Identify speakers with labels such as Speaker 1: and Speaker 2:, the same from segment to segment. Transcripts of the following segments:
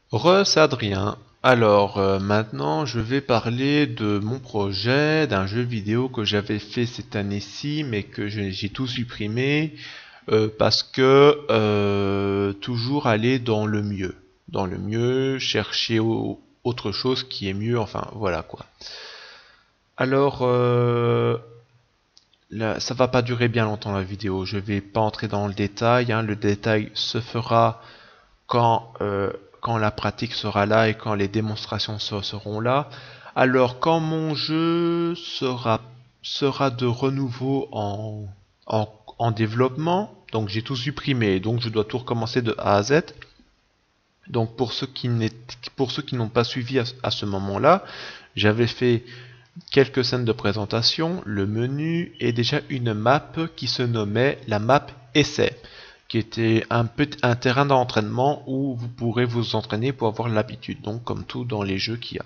Speaker 1: C'est Adrien. Alors maintenant je vais parler de mon projet, d'un jeu vidéo que j'avais fait cette année-ci mais que j'ai tout supprimé parce que toujours aller dans le mieux. Dans le mieux, chercher autre chose qui est mieux, enfin voilà quoi. Alors là, ça va pas durer bien longtemps la vidéo, je vais pas entrer dans le détail, hein. Le détail se fera quand, quand la pratique sera là et quand les démonstrations seront là. Alors quand mon jeu sera de renouveau en développement, donc j'ai tout supprimé, donc je dois tout recommencer de A à Z. Donc pour ceux qui n'ont pas suivi à ce moment-là, j'avais fait quelques scènes de présentation, le menu et déjà une map qui se nommait la map essai, qui était un terrain d'entraînement où vous pourrez vous entraîner pour avoir l'habitude, donc comme tout dans les jeux qu'il y a.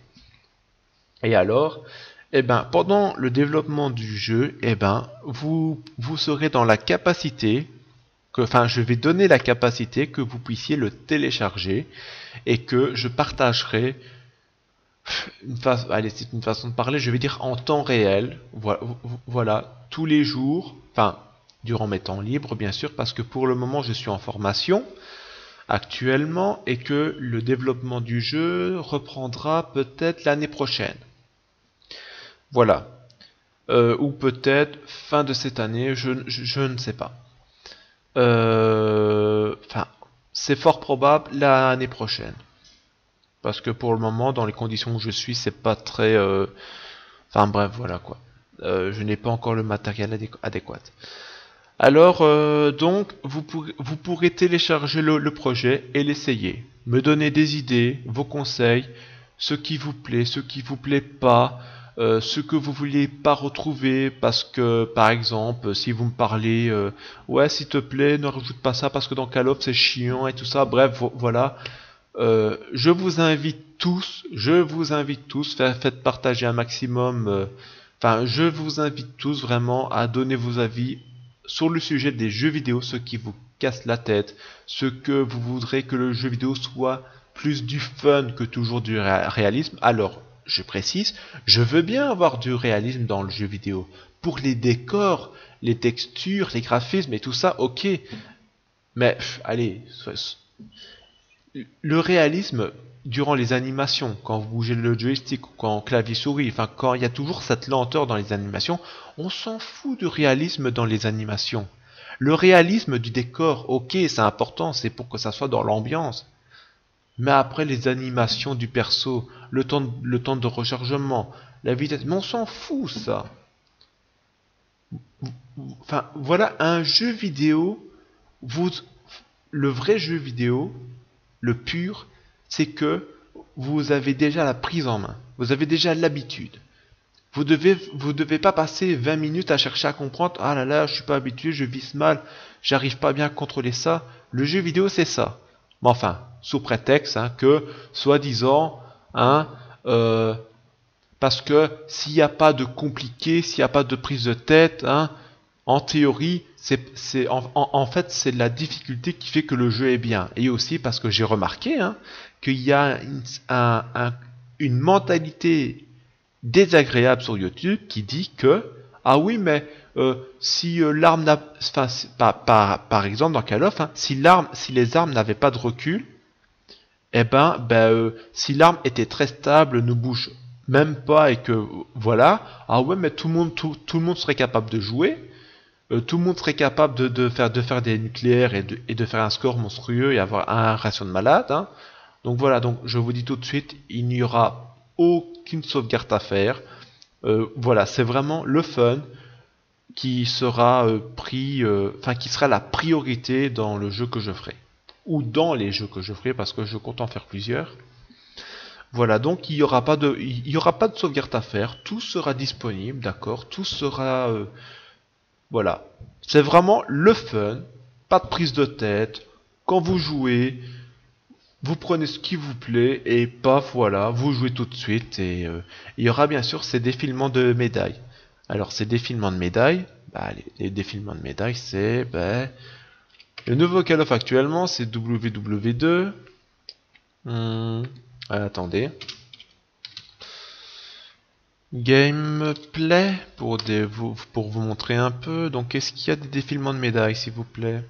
Speaker 1: Et alors, eh ben, pendant le développement du jeu, eh ben, vous serez dans la capacité, enfin, je vais donner la capacité que vous puissiez le télécharger et que je partagerai allez, c'est une façon de parler, je vais dire en temps réel, voilà, tous les jours, enfin, durant mes temps libres, bien sûr, parce que pour le moment, je suis en formation actuellement et que le développement du jeu reprendra peut-être l'année prochaine. Voilà. Ou peut-être fin de cette année, je ne sais pas. Enfin, c'est fort probable l'année prochaine. Parce que pour le moment, dans les conditions où je suis, c'est pas très... Enfin bref, voilà quoi. Je n'ai pas encore le matériel adéquat. Alors, donc, vous pourrez télécharger le projet et l'essayer. Me donner des idées, vos conseils, ce qui vous plaît, ce qui vous plaît pas, ce que vous vouliez pas retrouver, parce que, par exemple, si vous me parlez, ouais, s'il te plaît, ne rajoute pas ça parce que dans Call of c'est chiant et tout ça. Bref, voilà. Je vous invite tous, faites partager un maximum. Enfin, je vous invite tous vraiment à donner vos avis sur le sujet des jeux vidéo, ce qui vous casse la tête, ce que vous voudrez que le jeu vidéo soit plus du fun que toujours du réalisme. Alors, je précise, je veux bien avoir du réalisme dans le jeu vidéo. Pour les décors, les textures, les graphismes et tout ça, ok. Mais, allez, le réalisme durant les animations, quand vous bougez le joystick, quand clavier souris, enfin quand il y a toujours cette lenteur dans les animations, on s'en fout du réalisme dans les animations. Le réalisme du décor, ok, c'est important, c'est pour que ça soit dans l'ambiance. Mais après les animations du perso, le temps de rechargement, la vitesse, mais on s'en fout ça. Enfin, voilà un jeu vidéo, vous, le vrai jeu vidéo, le pur, c'est que vous avez déjà la prise en main. Vous avez déjà l'habitude. Vous devez pas passer 20 minutes à chercher à comprendre. Ah là là, je suis pas habitué, je vise mal, j'arrive pas bien à contrôler ça. Le jeu vidéo, c'est ça. Mais enfin, sous prétexte hein, que, soi-disant, hein, parce que s'il n'y a pas de compliqué, s'il n'y a pas de prise de tête, hein, en théorie, en fait, c'est la difficulté qui fait que le jeu est bien. Et aussi parce que j'ai remarqué hein, qu'il y a une mentalité désagréable sur YouTube qui dit que ah oui mais si l'arme n'a enfin par exemple dans Call of hein, si les armes n'avaient pas de recul eh si l'arme était très stable ne bouge même pas et que voilà ah ouais mais tout le monde serait capable de jouer tout le monde serait capable de faire des nucléaires et de faire un score monstrueux et avoir un ratio de malade hein. Donc voilà, donc je vous dis tout de suite, il n'y aura aucune sauvegarde à faire. Voilà, c'est vraiment le fun qui sera enfin qui sera la priorité dans le jeu que je ferai. Ou dans les jeux que je ferai, parce que je compte en faire plusieurs. Voilà, donc il y aura pas de sauvegarde à faire, tout sera disponible, d'accord, tout sera voilà. C'est vraiment le fun, pas de prise de tête. Quand vous jouez, vous prenez ce qui vous plaît et paf, voilà, vous jouez tout de suite et il y aura bien sûr ces défilements de médailles. Alors ces défilements de médailles, les défilements de médailles, le nouveau Call of actuellement, c'est WW2. Hmm, attendez. Gameplay pour vous montrer un peu. Donc, est-ce qu'il y a des défilements de médailles, s'il vous plaît?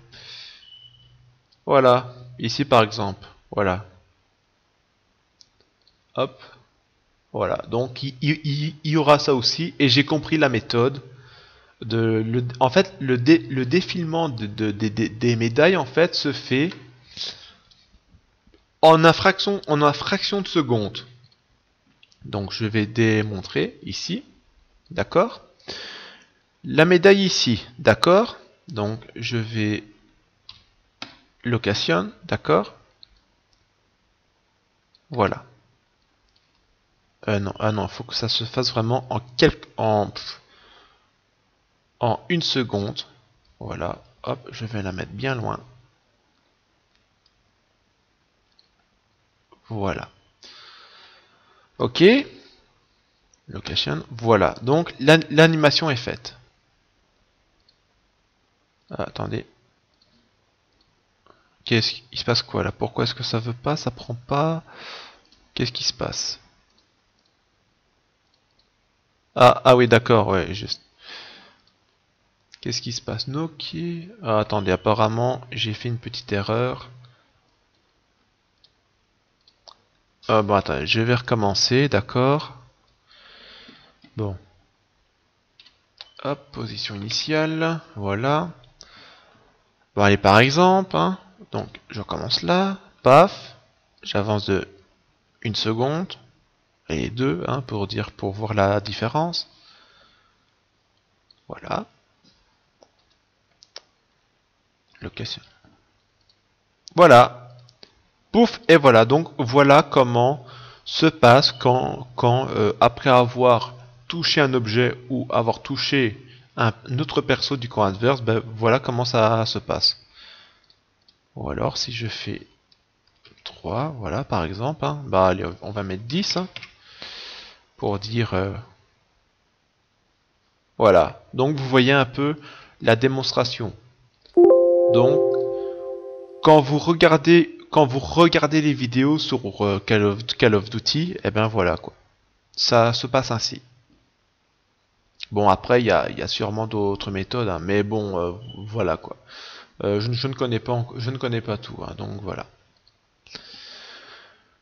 Speaker 1: Voilà, ici par exemple. Voilà, hop, voilà. Donc, il y aura ça aussi. Et j'ai compris la méthode. En fait, le défilement des médailles en fait se fait en une fraction de seconde. Donc, je vais démontrer ici. D'accord? La médaille ici, d'accord? Donc je vais location, d'accord? Voilà. Non, ah non, faut que ça se fasse vraiment en une seconde. Voilà, hop, je vais la mettre bien loin. Voilà. Ok, location, voilà. Donc l'animation est faite. Ah, attendez, qu'est-ce qui se passe quoi là? Pourquoi est-ce que ça veut pas? Ça prend pas? Qu'est-ce qui se passe? Ah oui, d'accord, ouais, juste. Qu'est-ce qui se passe? Noki. Ah, attendez, apparemment, j'ai fait une petite erreur. Ah, bon, attendez, je vais recommencer, d'accord. Bon. Hop, position initiale. Voilà. Bon, allez, par exemple, hein. Donc, je recommence là. Paf. J'avance de une seconde. Et deux, hein, pour voir la différence. Voilà. Location. Voilà. Pouf, et voilà. Donc voilà comment se passe quand après avoir touché un objet ou avoir touché un autre perso du camp adverse, ben voilà comment ça se passe. Ou alors si je fais 3, voilà par exemple, hein, bah allez, on va mettre 10 hein, pour dire voilà. Donc vous voyez un peu la démonstration. Donc quand vous regardez les vidéos sur Call of Duty, et ben voilà quoi. Ça se passe ainsi. Bon, après, il y a sûrement d'autres méthodes, hein, mais bon, voilà quoi. Je ne connais pas, je ne connais pas tout, hein, donc voilà.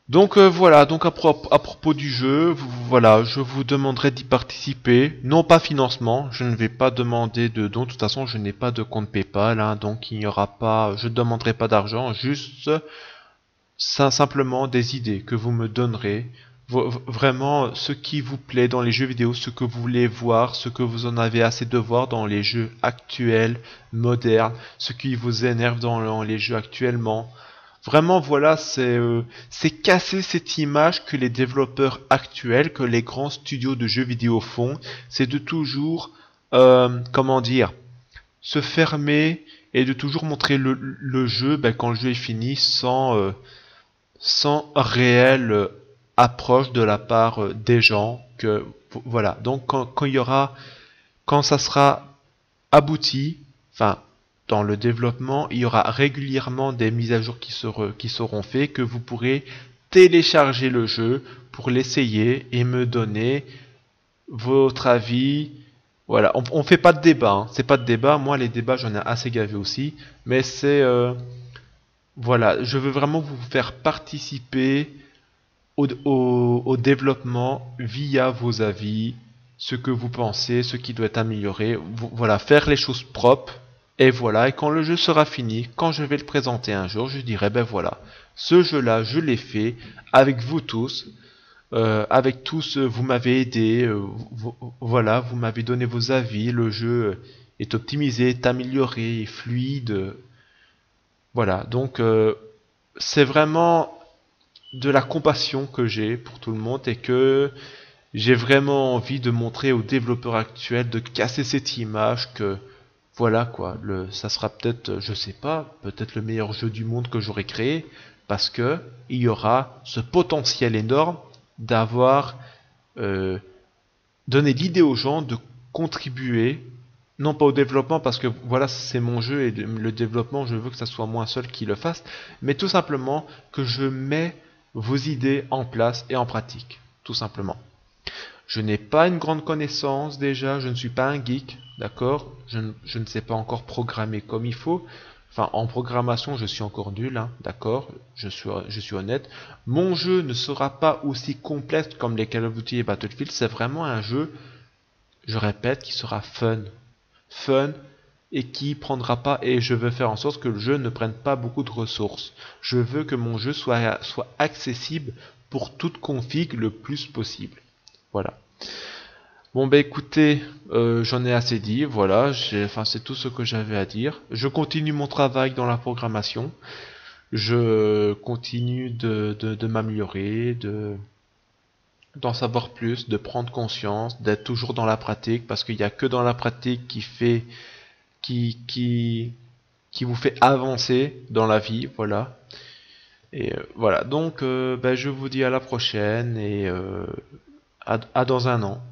Speaker 1: Donc voilà, donc à propos du jeu, voilà, je vous demanderai d'y participer, non pas financement, je ne vais pas demander de don, de toute façon je n'ai pas de compte PayPal, hein, donc il n'y aura pas, je ne demanderai pas d'argent, juste simplement des idées que vous me donnerez, vraiment ce qui vous plaît dans les jeux vidéo, ce que vous voulez voir, ce que vous en avez assez de voir dans les jeux actuels, modernes, ce qui vous énerve dans les jeux actuellement. Vraiment, voilà, c'est casser cette image que les développeurs actuels, que les grands studios de jeux vidéo font, c'est de toujours, comment dire, se fermer et de toujours montrer le jeu ben, quand le jeu est fini sans réelle approche de la part des gens que voilà. Donc quand il y aura quand ça sera abouti, enfin dans le développement, il y aura régulièrement des mises à jour qui seront faites que vous pourrez télécharger le jeu pour l'essayer et me donner votre avis. Voilà, on fait pas de débat, hein. C'est pas de débat. Moi, les débats, j'en ai assez gavé aussi, mais c'est voilà, je veux vraiment vous faire participer au développement via vos avis, ce que vous pensez, ce qui doit être amélioré. Voilà, faire les choses propres. Et voilà, et quand le jeu sera fini, quand je vais le présenter un jour, je dirai, ben voilà, ce jeu-là, je l'ai fait avec vous tous. Avec tous, vous m'avez aidé, voilà, vous m'avez donné vos avis, le jeu est optimisé, est amélioré, est fluide. Voilà, donc c'est vraiment de la compassion que j'ai pour tout le monde et que j'ai vraiment envie de montrer aux développeurs actuels de casser cette image que voilà quoi, ça sera peut-être, je sais pas, peut-être le meilleur jeu du monde que j'aurai créé parce que il y aura ce potentiel énorme d'avoir euh, donné l'idée aux gens de contribuer non pas au développement parce que voilà c'est mon jeu et le développement je veux que ça soit moi seul qui le fasse mais tout simplement que je mets vos idées en place et en pratique, tout simplement. Je n'ai pas une grande connaissance déjà, je ne suis pas un geek, d'accord, je ne sais pas encore programmer comme il faut. Enfin, en programmation, je suis encore nul, hein, d'accord, je suis honnête. Mon jeu ne sera pas aussi complexe comme les Call of Duty et Battlefield, c'est vraiment un jeu, je répète, qui sera fun. Fun et qui prendra pas, et je veux faire en sorte que le jeu ne prenne pas beaucoup de ressources. Je veux que mon jeu soit accessible pour toute config le plus possible. Voilà. Bon bah écoutez, j'en ai assez dit, voilà, enfin c'est tout ce que j'avais à dire. Je continue mon travail dans la programmation, je continue de m'améliorer, d'en savoir plus, de prendre conscience, d'être toujours dans la pratique, parce qu'il n'y a que dans la pratique qui, qui, qui vous fait avancer dans la vie, voilà. Et voilà, donc bah, je vous dis à la prochaine et à dans un an.